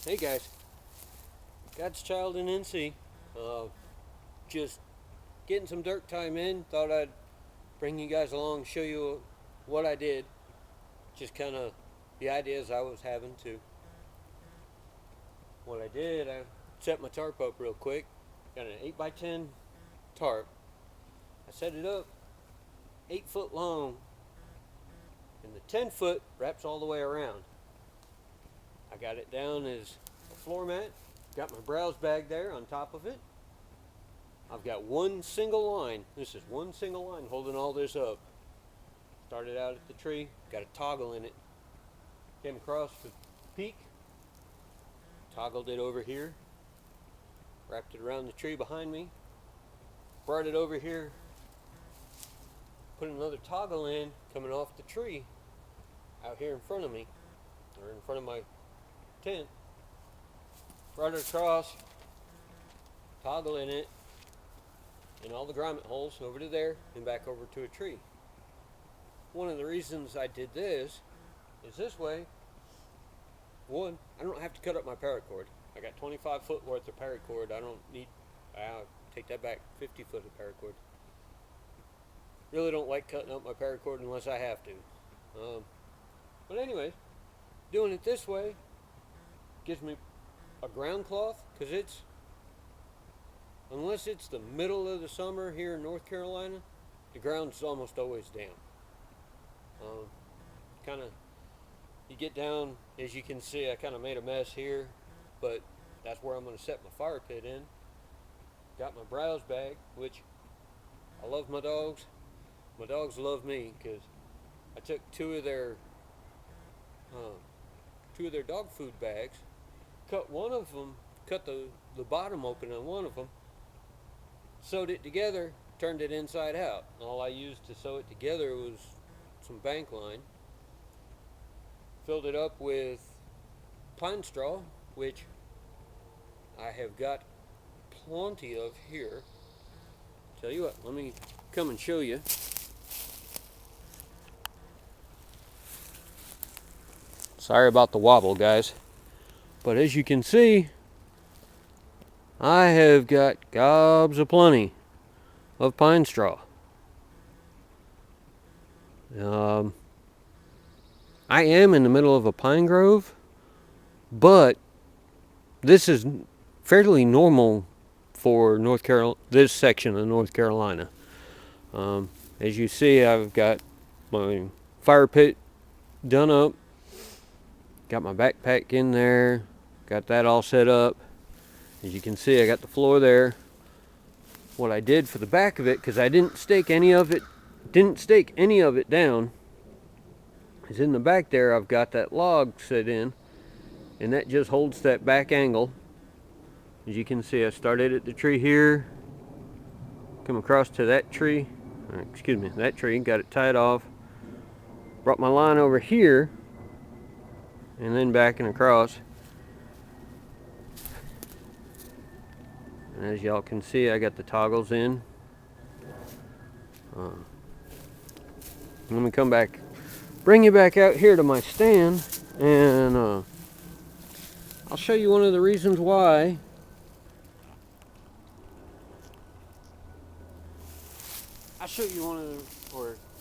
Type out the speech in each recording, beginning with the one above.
Hey guys, God's child in NC. Just getting some dirt time in. Thought I'd bring you guys along, show you what I did. Just kind of the ideas I was having to. What I did, I set my tarp up real quick. Got an 8x10 tarp. I set it up 8 foot long, and the 10 foot wraps all the way around. I got it down as a floor mat. Got my browse bag there on top of it. I've got one single line. This is one single line holding all this up. Started out at the tree, got a toggle in it. Came across the peak, toggled it over here, wrapped it around the tree behind me, brought it over here, put another toggle in coming off the tree out here in front of me, or in front of my tent. Brought it across, toggle in it, and all the grommet holes over to there and back over to a tree. One of the reasons I did this is this way, one, I don't have to cut up my paracord. I got 25 foot worth of paracord. I'll take that back, 50 foot of paracord. Really don't like cutting up my paracord unless I have to. But anyway, doing it this way gives me a ground cloth, because unless it's the middle of the summer here in North Carolina, the ground's almost always damp. You get down, as you can see, I kind of made a mess here, but that's where I'm going to set my fire pit in. Got my browse bag, which I love my dogs. My dogs love me, because I took two of their dog food bags, cut the bottom open on one of them, sewed it together, turned it inside out. All I used to sew it together was some bank line. Filled it up with pine straw, which I have got plenty of here. Tell you what, let me come and show you. Sorry about the wobble, guys. But as you can see, I have got gobs of plenty of pine straw. I am in the middle of a pine grove, but this is fairly normal for this section of North Carolina. As you see, I've got my fire pit done up, got my backpack in there, got that all set up. As you can see, I got the floor there. What I did for the back of it, because I didn't stake any of it down, is in the back there I've got that log set in, and that just holds that back angle. As you can see, I started at the tree here, come across to that tree, got it tied off, brought my line over here, and then back and across. And as y'all can see, I got the toggles in. Let me come back, bring you back out here to my stand, and I'll show you one of the reasons why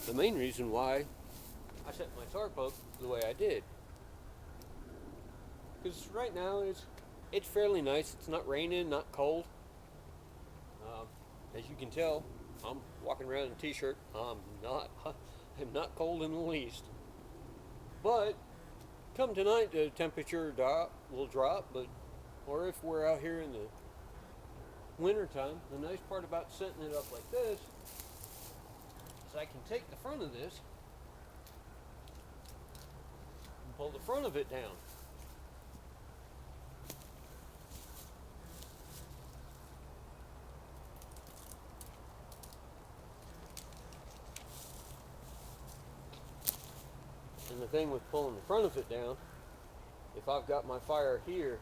the main reason why I set my tarp up the way I did. Because right now it's fairly nice. It's not raining, not cold. As you can tell, I'm walking around in a t-shirt. I'm not cold in the least. But come tonight, the temperature will drop. Or if we're out here in the winter time, the nice part about setting it up like this is I can take the front of this and pull the front of it down. And the thing with pulling the front of it down, if I've got my fire here,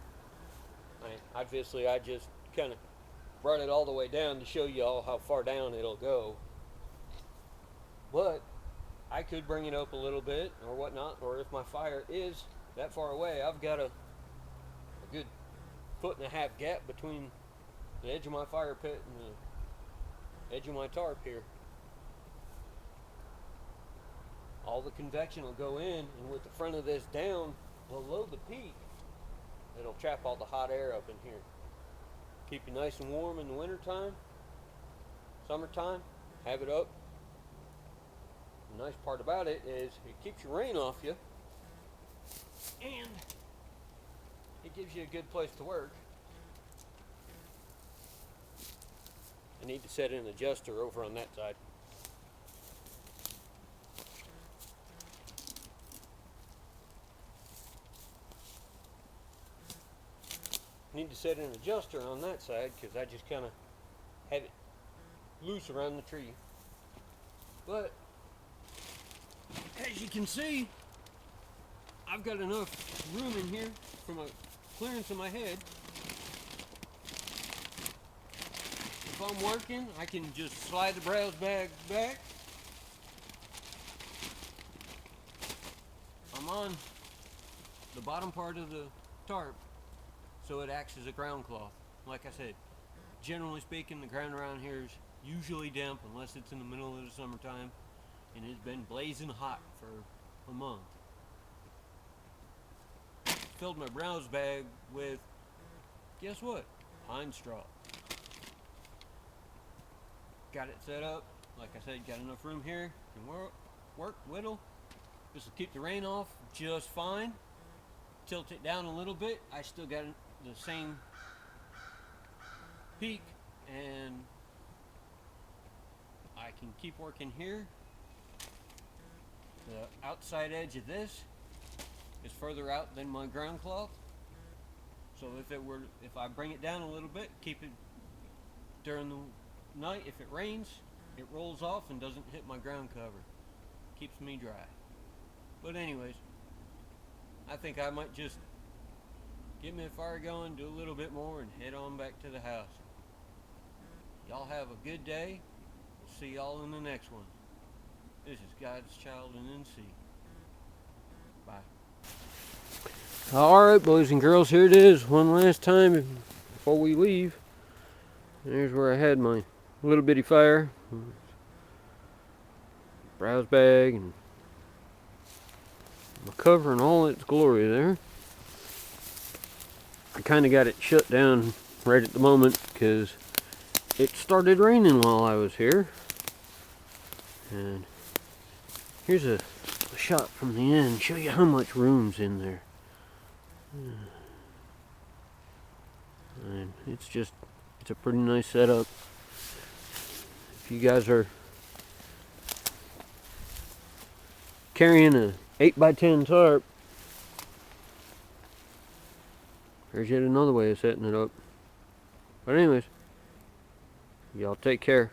I just kind of brought it all the way down to show you all how far down it'll go. But I could bring it up a little bit or whatnot, or if my fire is that far away, I've got a good 1.5 foot gap between the edge of my fire pit and the edge of my tarp here. All the convection will go in, and with the front of this down below the peak, it'll trap all the hot air up in here. Keep you nice and warm in the winter time. Summertime, have it up. The nice part about it is it keeps your rain off you, and it gives you a good place to work. I need to set an adjuster over on that side. Need to set an adjuster on that side because I just kind of have it loose around the tree. But as you can see, I've got enough room in here for my clearance of my head. If I'm working, I can just slide the browse bag back. I'm on the bottom part of the tarp, so it acts as a ground cloth. Like I said, generally speaking, the ground around here is usually damp unless it's in the middle of the summertime, and it's been blazing hot for a month. Filled my browse bag with, guess what? Pine straw. Got it set up. Like I said, got enough room here. Can work, whittle. This will keep the rain off just fine. Tilt it down a little bit. I still got the same peak, and I can keep working here. The outside edge of this is further out than my ground cloth, so if I bring it down a little bit, keep it during the night, if it rains, it rolls off and doesn't hit my ground cover. Keeps me dry. But anyways, I think I might just get me a fire going, do a little bit more, and head on back to the house. Y'all have a good day. We'll see y'all in the next one. This is God's Child in NC. Bye. Alright, boys and girls, here it is one last time before we leave. There's where I had my little bitty fire, browse bag, and my cover in all its glory there. I kind of got it shut down right at the moment because it started raining while I was here. And here's a shot from the end, show you how much room's in there. And it's a pretty nice setup. If you guys are carrying a 8x10 tarp, there's yet another way of setting it up. But anyways, y'all take care.